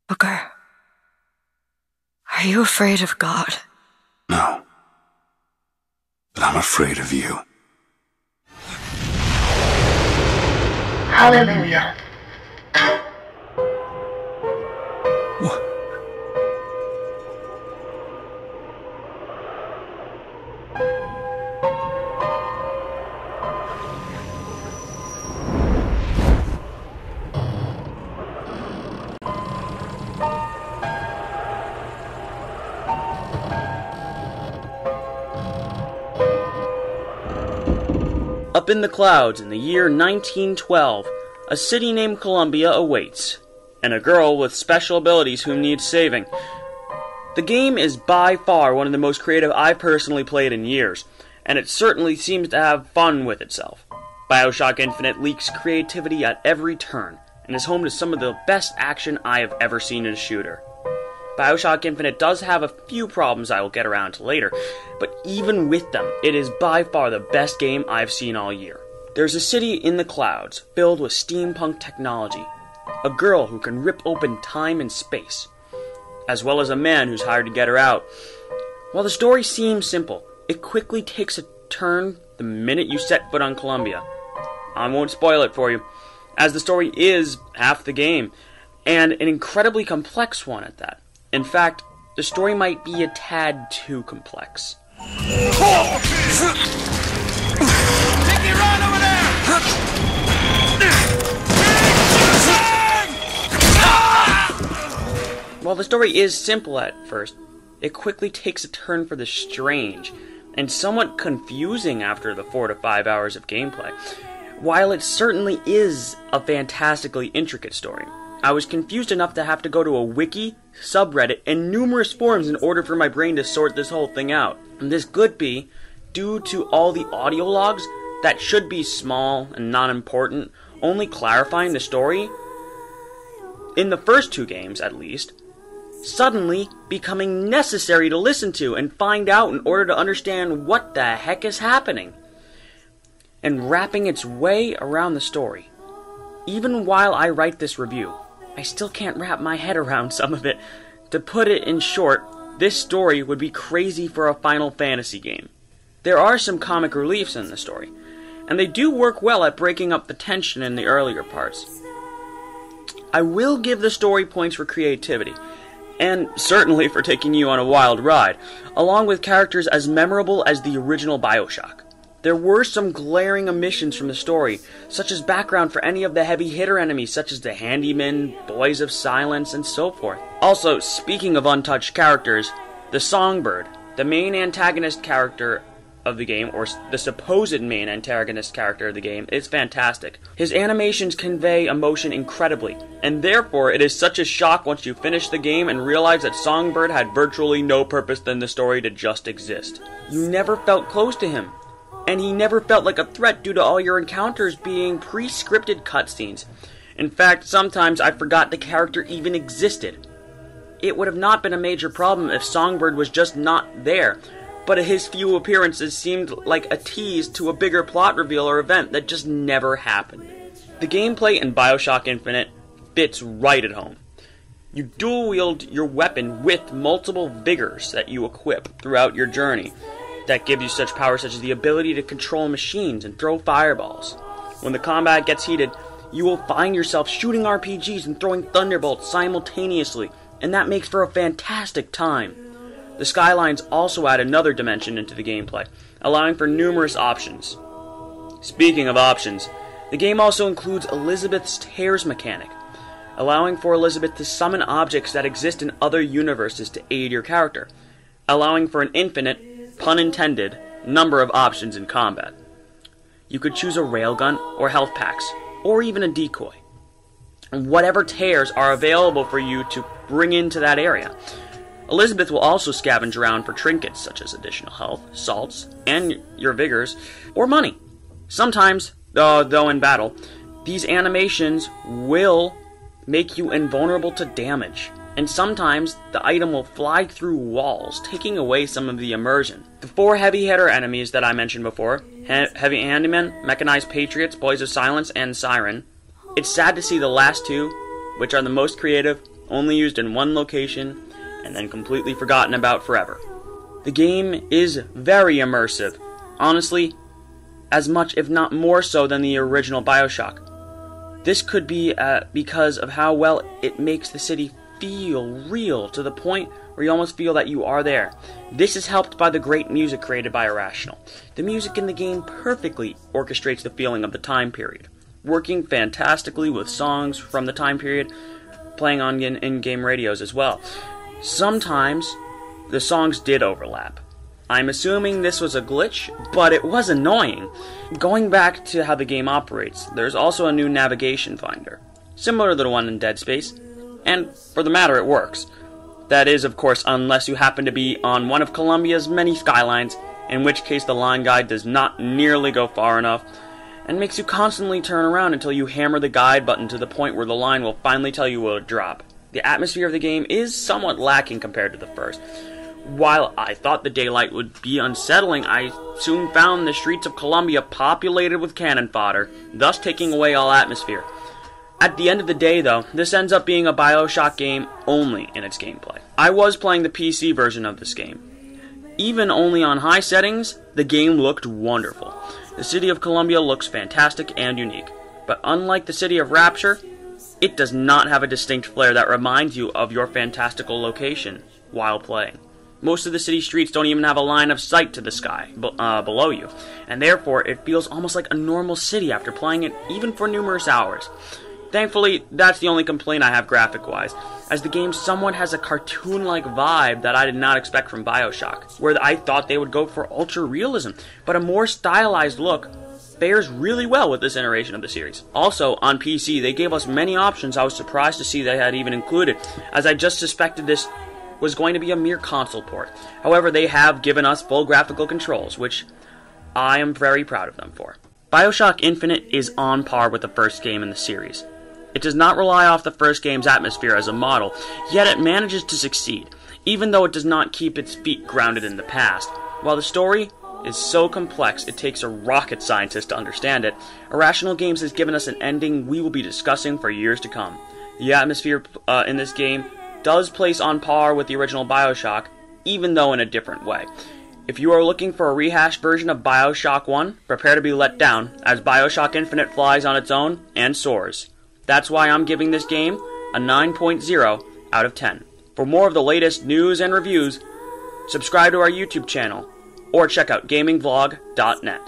Booker, are you afraid of God? No. But I'm afraid of you. Hallelujah. Up in the clouds in the year 1912, a city named Colombia awaits, and a girl with special abilities who needs saving. The game is by far one of the most creative I've personally played in years, and it certainly seems to have fun with itself. Bioshock Infinite leaks creativity at every turn, and is home to some of the best action I have ever seen in a shooter. Bioshock Infinite does have a few problems I will get around to later, but even with them, it is by far the best game I've seen all year. There's a city in the clouds, filled with steampunk technology, a girl who can rip open time and space, as well as a man who's hired to get her out. While the story seems simple, it quickly takes a turn the minute you set foot on Colombia. I won't spoil it for you, as the story is half the game, and an incredibly complex one at that. In fact, the story might be a tad too complex. Take your run over there! While the story is simple at first, it quickly takes a turn for the strange, and somewhat confusing after the 4 to 5 hours of gameplay. While it certainly is a fantastically intricate story, I was confused enough to have to go to a wiki, subreddit, and numerous forums in order for my brain to sort this whole thing out. And this could be due to all the audio logs that should be small and not important, only clarifying the story, in the first 2 games at least, suddenly becoming necessary to listen to and find out in order to understand what the heck is happening, and wrapping its way around the story. Even while I write this review, I still can't wrap my head around some of it. To put it in short, this story would be crazy for a Final Fantasy game. There are some comic reliefs in the story, and they do work well at breaking up the tension in the earlier parts. I will give the story points for creativity, and certainly for taking you on a wild ride, along with characters as memorable as the original Bioshock. There were some glaring omissions from the story, such as background for any of the heavy hitter enemies such as the Handyman, Boys of Silence, and so forth. Also, speaking of untouched characters, the Songbird, the main antagonist character of the game, or the supposed main antagonist character of the game, is fantastic. His animations convey emotion incredibly, and therefore it is such a shock once you finish the game and realize that Songbird had virtually no purpose than the story to just exist. You never felt close to him, and he never felt like a threat due to all your encounters being pre-scripted cutscenes. In fact, sometimes I forgot the character even existed. It would have not been a major problem if Songbird was just not there, but his few appearances seemed like a tease to a bigger plot reveal or event that just never happened. The gameplay in Bioshock Infinite fits right at home. You dual-wield your weapon with multiple vigors that you equip throughout your journey, that give you such power such as the ability to control machines and throw fireballs. When the combat gets heated, you will find yourself shooting RPGs and throwing thunderbolts simultaneously, and that makes for a fantastic time. The skylines also add another dimension into the gameplay, allowing for numerous options. Speaking of options, the game also includes Elizabeth's Tears mechanic, allowing for Elizabeth to summon objects that exist in other universes to aid your character, allowing for an infinite, pun intended, number of options in combat. You could choose a railgun or health packs, or even a decoy. And whatever tears are available for you to bring into that area. Elizabeth will also scavenge around for trinkets such as additional health, salts, and your vigors, or money. Sometimes, though in battle, these animations will make you invulnerable to damage, and sometimes the item will fly through walls, taking away some of the immersion. The 4 heavy hitter enemies that I mentioned before, Heavy Handyman, Mechanized Patriots, Boys of Silence, and Siren, it's sad to see the last 2, which are the most creative, only used in one location and then completely forgotten about forever. The game is very immersive, honestly, as much if not more so than the original Bioshock. This could be because of how well it makes the city feel real, to the point where you almost feel that you are there. This is helped by the great music created by Irrational. The music in the game perfectly orchestrates the feeling of the time period, working fantastically with songs from the time period playing on in-game radios as well. Sometimes the songs did overlap. I'm assuming this was a glitch, but it was annoying. Going back to how the game operates, there's also a new navigation finder, similar to the one in Dead Space, and for the matter, it works. That is, of course, unless you happen to be on one of Colombia's many skylines, in which case the line guide does not nearly go far enough, and makes you constantly turn around until you hammer the guide button to the point where the line will finally tell you will drop. The atmosphere of the game is somewhat lacking compared to the first. While I thought the daylight would be unsettling, I soon found the streets of Colombia populated with cannon fodder, thus taking away all atmosphere. At the end of the day, though, this ends up being a Bioshock game only in its gameplay. I was playing the PC version of this game. Even only on high settings, the game looked wonderful. The city of Colombia looks fantastic and unique, but unlike the city of Rapture, it does not have a distinct flair that reminds you of your fantastical location while playing. Most of the city streets don't even have a line of sight to the sky below you, and therefore it feels almost like a normal city after playing it even for numerous hours. Thankfully, that's the only complaint I have graphic-wise, as the game somewhat has a cartoon-like vibe that I did not expect from Bioshock, where I thought they would go for ultra-realism, but a more stylized look fares really well with this iteration of the series. Also, on PC, they gave us many options I was surprised to see they had even included, as I just suspected this was going to be a mere console port. However, they have given us full graphical controls, which I am very proud of them for. Bioshock Infinite is on par with the first game in the series. It does not rely off the first game's atmosphere as a model, yet it manages to succeed, even though it does not keep its feet grounded in the past. While the story is so complex it takes a rocket scientist to understand it, Irrational Games has given us an ending we will be discussing for years to come. The atmosphere in this game does place on par with the original Bioshock, even though in a different way. If you are looking for a rehashed version of Bioshock 1, prepare to be let down, as Bioshock Infinite flies on its own and soars. That's why I'm giving this game a 9.0 out of 10. For more of the latest news and reviews, subscribe to our YouTube channel, or check out gamingvlog.net.